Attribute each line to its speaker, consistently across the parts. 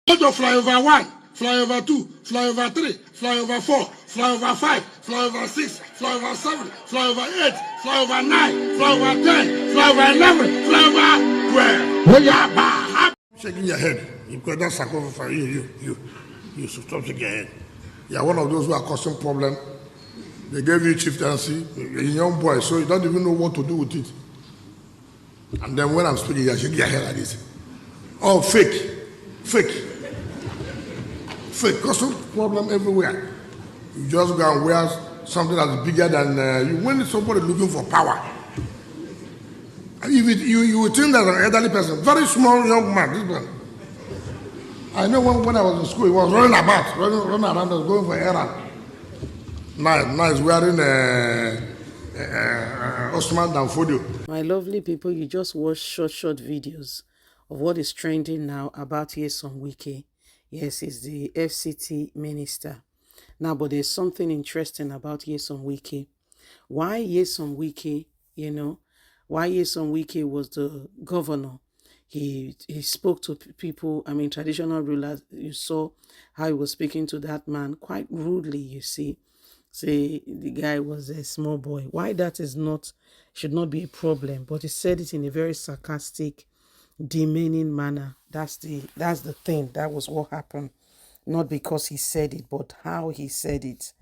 Speaker 1: To flyover 1, flyover 2, flyover 3, flyover 4, flyover 5, flyover 6, flyover 7, flyover 8, flyover 9, flyover 10, flyover 11, flyover 12. Oh yeah, shaking your head because that's sacrifice for you stop shaking your head. You are one of those who are causing problem. They gave you chieftaincy, a young boy, so you don't even know what to do with it. And then when I'm speaking, you're shaking your head like this. Oh, fake, causing problem everywhere. You just go and wear something that's bigger than you. When somebody looking for power, you would think that an elderly person, very small young man, this man. I know when I was in school, he was running around, going for errand. Now he's wearing Osman Danfodio.
Speaker 2: My lovely people, you just watch short videos of what is trending now about Nyesom Wike. Yes, he's the FCT minister. Now, but there's something interesting about Nyesom Wike. Why Nyesom Wike, why Nyesom Wike was the governor. He spoke to people, traditional rulers. You saw how he was speaking to that man quite rudely, you see. Say the guy was a small boy. Why that should not be a problem, but he said it in a very sarcastic, demeaning manner. That's the thing. That was what happened. Not because he said it, but how he said it.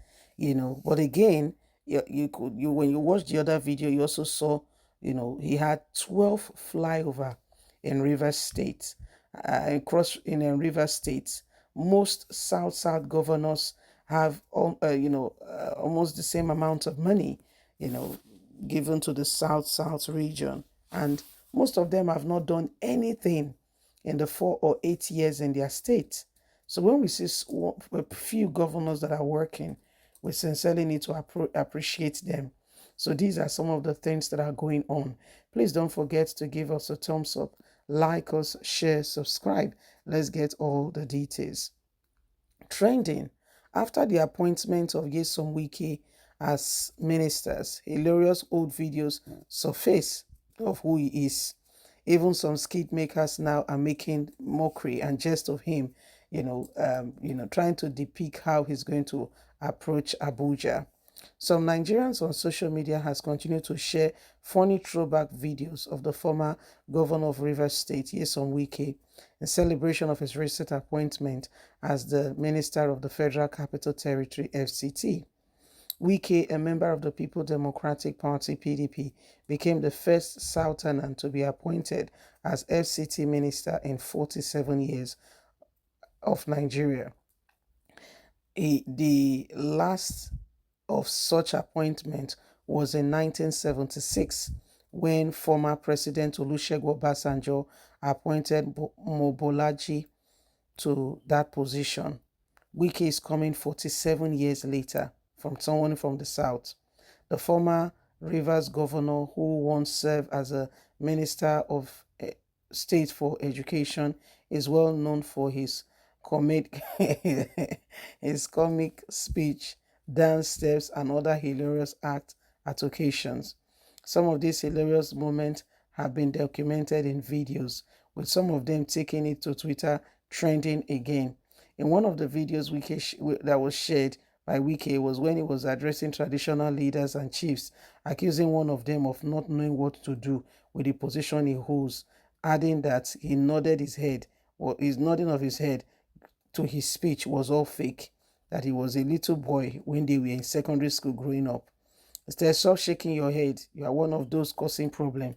Speaker 2: But again, when you watch the other video, you also saw, he had 12 flyover in Rivers State. In Rivers State, most South governors have almost the same amount of money, given to the South region, and most of them have not done anything in the 4 or 8 years in their state. So when we see a few governors that are working, we sincerely need to appreciate them. So these are some of the things that are going on. Please don't forget to give us a thumbs up, like us, share, subscribe. Let's get all the details. Trending. After the appointment of Nyesom Wike as ministers, hilarious old videos surface of who he is. Even some skit makers now are making mockery and jest of him, trying to depict how he's going to approach Abuja. Some Nigerians on social media has continued to share funny throwback videos of the former governor of Rivers State, Nyesom Wike, in celebration of his recent appointment as the Minister of the Federal Capital Territory, FCT. Wike, a member of the People Democratic Party, PDP, became the first Southerner to be appointed as FCT Minister in 47 years of Nigeria. The last of such appointment was in 1976, when former President Olusegun Obasanjo appointed Mobolaji to that position. Wike is coming 47 years later from someone from the South. The former Rivers governor, who once served as a Minister of State for Education, is well known for his comic speech, dance steps, and other hilarious acts at occasions. Some of these hilarious moments have been documented in videos, with some of them taking it to Twitter, trending again. In one of the videos that was shared by Wike was when he was addressing traditional leaders and chiefs, accusing one of them of not knowing what to do with the position he holds, adding that he nodded his head, or his nodding of his head to his speech was all fake, that he was a little boy when they were in secondary school growing up. Instead, stop shaking your head. You are one of those causing problem.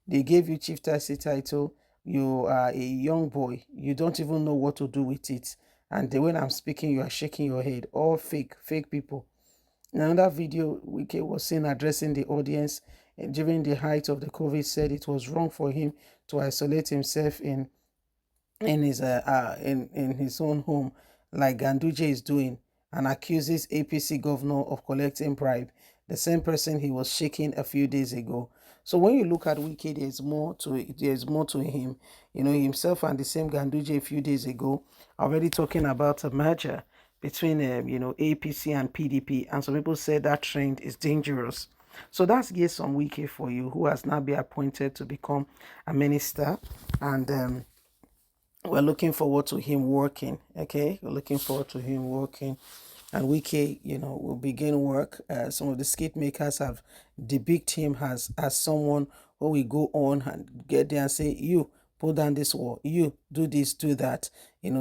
Speaker 2: They gave you chieftaincy title. You are a young boy. You don't even know what to do with it. And when I'm speaking, you are shaking your head. All fake people. In another video, Wike was seen addressing the audience during the height of the COVID, said it was wrong for him to isolate himself in his own home, like Ganduje is doing, and accuses APC governor of collecting bribe, the same person he was shaking a few days ago. So when you look at Wike, there's more to him. Himself and the same Ganduje a few days ago already talking about a merger between APC and PDP, and some people say that trend is dangerous. So that's Nyesom Wike for you, who has now been appointed to become a minister, and we're looking forward to him working. Okay, we're looking forward to him working, and Wike, will begin work. Some of the skit makers have depicted him as someone who will go on and get there and say, "You pull down this wall. You do this, do that."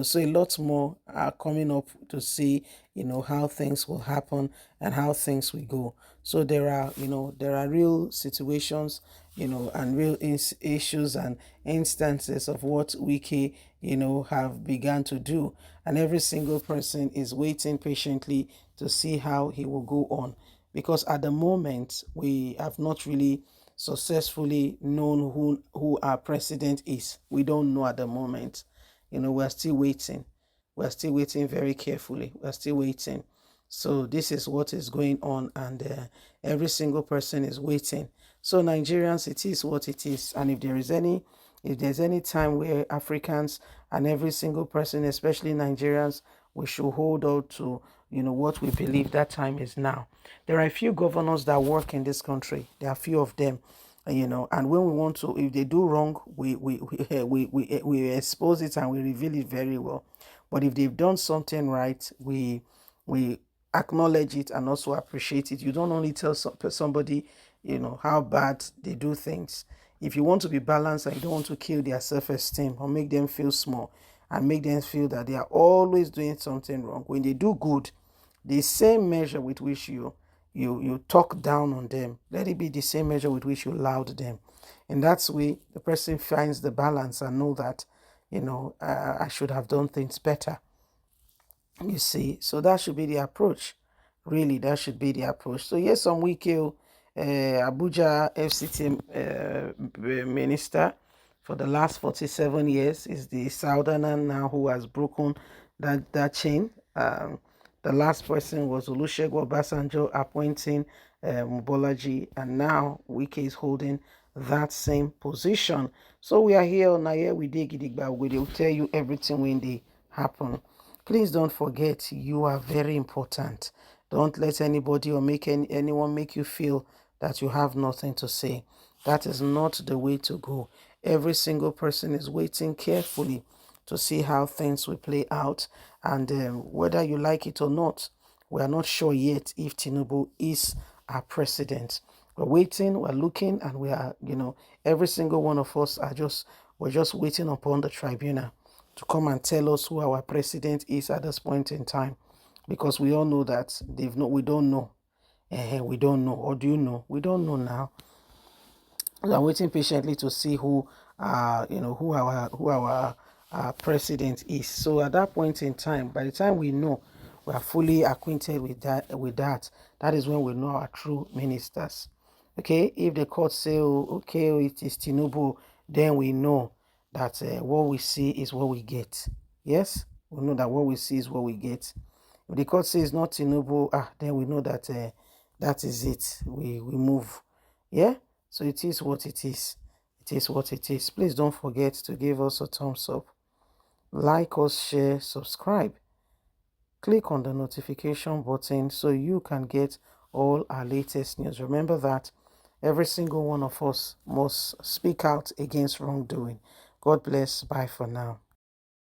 Speaker 2: So a lot more are coming up to see, how things will happen and how things will go. So there are real situations, and real issues and instances of what Wiki, have begun to do. And every single person is waiting patiently to see how he will go on. Because at the moment, we have not really successfully known who our president is. We don't know at the moment. We're still waiting. We're still waiting very carefully. We're still waiting. So this is what is going on, and every single person is waiting. So Nigerians, it is what it is. And if there's any time where Africans and every single person, especially Nigerians, we should hold on to, what we believe, that time is now. There are a few governors that work in this country. There are a few of them, and when we want to, if they do wrong, we expose it and we reveal it very well. But if they've done something right, we acknowledge it and also appreciate it. You don't only tell somebody, how bad they do things. If you want to be balanced and you don't want to kill their self-esteem or make them feel small and make them feel that they are always doing something wrong, when they do good, the same measure with which you talk down on them, let it be the same measure with which you laud them. And that's way the person finds the balance and know that, I should have done things better. You see, so that should be the approach. Really, that should be the approach. So yes, on Wike, Abuja FCT minister for the last 47 years is the southerner now who has broken that chain. The last person was Olusegun Obasanjo appointing Mobolaji, and now Wike is holding that same position. So we are here on Aye We Dey Gidigba. We will tell you everything when they happen. Please don't forget, you are very important. Don't let anybody or anyone make you feel that you have nothing to say. That is not the way to go. Every single person is waiting carefully to see how things will play out, and whether you like it or not, we are not sure yet if Tinubu is our president. We're waiting, we're looking, and we are, every single one of us we're just waiting upon the tribunal to come and tell us who our president is at this point in time, because we all know that we don't know. We don't know. Or do you know? We don't know now. We are waiting patiently to see who our president is. So at that point in time, by the time we know, we are fully acquainted with that is when we know our true ministers. Okay, if the court say, okay, it is Tinubu, then we know that what we see is what we get. Yes, we know that what we see is what we get. If the court says not Tinubu, then we know that that is it. We move. Yeah, so it is what it is. It is what it is. Please don't forget to give us a thumbs up, like us, share, subscribe. Click on the notification button so you can get all our latest news. Remember that every single one of us must speak out against wrongdoing. God bless. Bye for now.